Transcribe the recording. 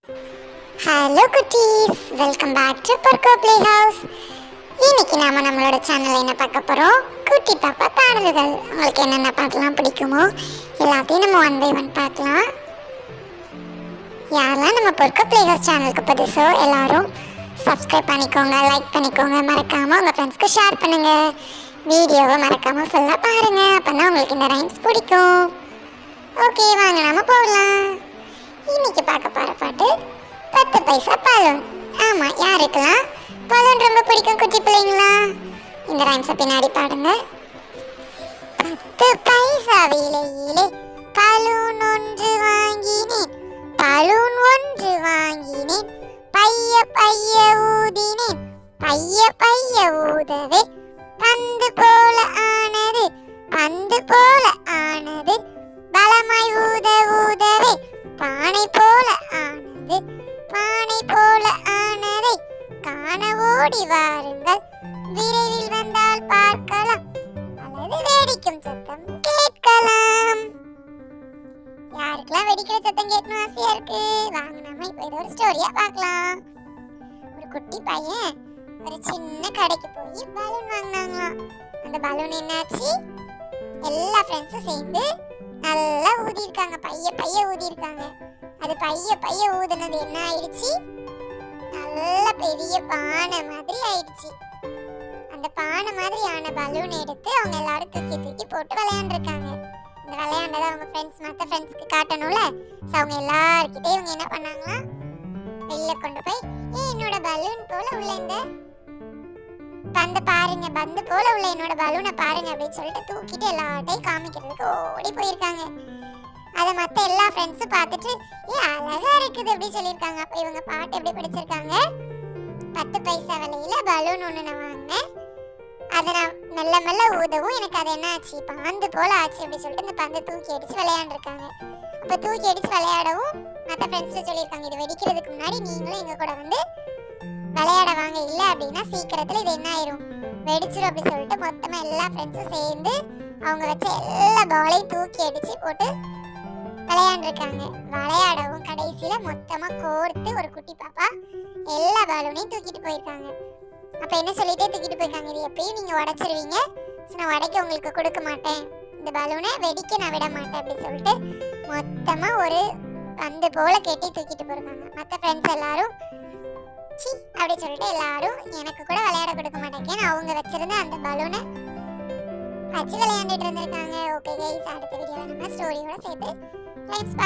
Hello குட்டீஸ், welcome back to பர்கோ play house. இன்னைக்கு நாம நம்மளோட சேனல்ல என்ன பார்க்க போறோம்? குட்டி பாப்பா பாடல்கள். உங்களுக்கு என்னென்ன பாட்டெல்லாம் பிடிக்குமோ எல்லாத்தையும் நம்ம ஒன் பை ஒன் பார்க்கலாம். யாரெல்லாம் நம்ம பர்கோ ப்ளே ஹவுஸ் சேனலுக்கு புதுசோ எல்லாரும் சப்ஸ்கிரைப் பண்ணிக்கோங்க, லைக் பண்ணிக்கோங்க, மறக்காம உங்க ஃப்ரெண்ட்ஸ்க்கு ஷேர் பண்ணுங்க. வீடியோவை மறக்காம ஃபுல்லாக பாருங்க, அப்பதான் உங்களுக்கு இந்த ரைம்ஸ் பிடிக்கும். ஓகே, வாங்க நாம போகலாம். இன்னைக்கு பார்க்க போற பாட்டு 10 பைசா பலூன். ஆமா, யாருக்கெல்லாம் பலூன் ரொம்ப பிடிக்கும் குட்டி பிள்ளைங்களா? இந்த ரைம்ஸை பின்னாடி பாடுங்க. 10 பைசா விலையிலே பலூன் ஒன்று வாங்கினேன், பலூன் ஒன்று வாங்கினேன், பைய பைய ஊதினேன், பைய பைய ஊதவே பந்து போல ஆனது, பந்து போல ஆனது, பலமாய் ஊத ஊதவே பானை போல ஆனது, பானை போல ஆனதை காண ஓடி வாருங்கள், விரைவில் வந்தால் பார்க்கலாம், அல்லது வெடிக்கும் சத்தம் கேட்கலாம். யாருக்கெல்லாம் வெடிக்கிற சத்தம் கேட்கணும் ஆசையா இருக்கு? வாங்க நாம இப்போ இது ஒரு ஸ்டோரியா பார்க்கலாம். ஒரு குட்டி பையன் ஒரு சின்ன கடைக்கு போய் பலூன் வாங்கினாங்களாம். அந்த பலூன் என்னாச்சு, எல்லா ஃப்ரெண்ட்ஸும் சேர்ந்து நல்லா ஊதி இருக்காங்க, பைய பைய ஊதி இருக்காங்க. அது பைய பைய ஊதுனது என்ன ஆயிடுச்சு, நல்ல பெரிய பானை மாதிரி ஆயிடுச்சு. அந்த பானை மாதிரி ஆன பலூன் எடுத்து அவங்க எல்லாரும் தூக்கி தூக்கி போட்டு விளையாண்டுருக்காங்க. இந்த விளையாண்டதை அவங்க ஃப்ரெண்ட்ஸ் மற்ற ஃப்ரெண்ட்ஸ்க்கு காட்டணும்ல, ஸோ அவங்க எல்லார்கிட்டே இவங்க என்ன பண்ணாங்களா, வெளில கொண்டு போய் என்னோட பலூன் போல உள்ள இந்த பந்து பாருங்க, பந்து போல உள்ள என்னோட பலூனை பாருங்க அப்படின்னு சொல்லிட்டு தூக்கிட்டு எல்லார்ட்டையும் காமிக்கிறதுக்கு ஓடி போயிருக்காங்க. அதை மற்ற எல்லா ஃப்ரெண்ட்ஸும் பார்த்துட்டு அழகா இருக்குது அப்படி சொல்லியிருக்காங்க. அப்போ இவங்க பாட்டு எப்படி படிச்சிருக்காங்க, 10 பைசா விலையில பலூன் ஒன்று நான் வாங்கினேன், அதை நான் மெல்ல மெல்ல ஊதவும் எனக்கு அது என்ன ஆச்சு, பந்து போல ஆச்சு அப்படி சொல்லிட்டு இந்த பந்தை தூக்கி அடிச்சு விளையாண்டுருக்காங்க. அப்போ தூக்கி அடிச்சு விளையாடவும் மற்ற ஃப்ரெண்ட்ஸ் சொல்லியிருக்காங்க, இது வெடிக்கிறதுக்கு முன்னாடி நீங்களும் எங்க கூட வந்து விளையாட வாங்க, இல்லை அப்படின்னா சீக்கிரத்தில் இது என்ன ஆயிரும், வெடிச்சிடும் அப்படி சொல்லிட்டு மொத்தமாக எல்லா ஃப்ரெண்ட்ஸும் சேர்ந்து அவங்க வச்ச எல்லா பாலையும் தூக்கி அடிச்சு போட்டு விளையாண்டுருக்காங்க. விளையாடவும் கடைசியில மொத்தமா கோர்த்து ஒரு குட்டி பாப்பா எல்லா பலூனையும் தூக்கிட்டு போயிருக்காங்க. அப்ப என்ன சொல்லிட்டே தூக்கிட்டு போயிருக்காங்க, இது எப்பயும் நீங்க உடைச்சிருவீங்க, நான் உடைக்க உங்களுக்கு கொடுக்க மாட்டேன், இந்த பலூனை வெடிக்க நான் விட மாட்டேன் அப்படி சொல்லிட்டு மொத்தமா ஒரு பந்து போல கெட்டி தூக்கிட்டு போயிருக்காங்க. மற்ற ஃப்ரெண்ட்ஸ் எல்லாரும் சி அப்படி சொல்லிட்டு எல்லாரும் எனக்கு கூட விளையாட கொடுக்க மாட்டேங்கன்னு அவங்க வச்சிருந்த அந்த பலூனை வச்சு விளையாண்டுட்டு இருந்திருக்காங்க. ஓகே கைஸ், அடுத்த வீடியோல நம்ம ஸ்டோரியோட சேர்த்து லைக்ஸ்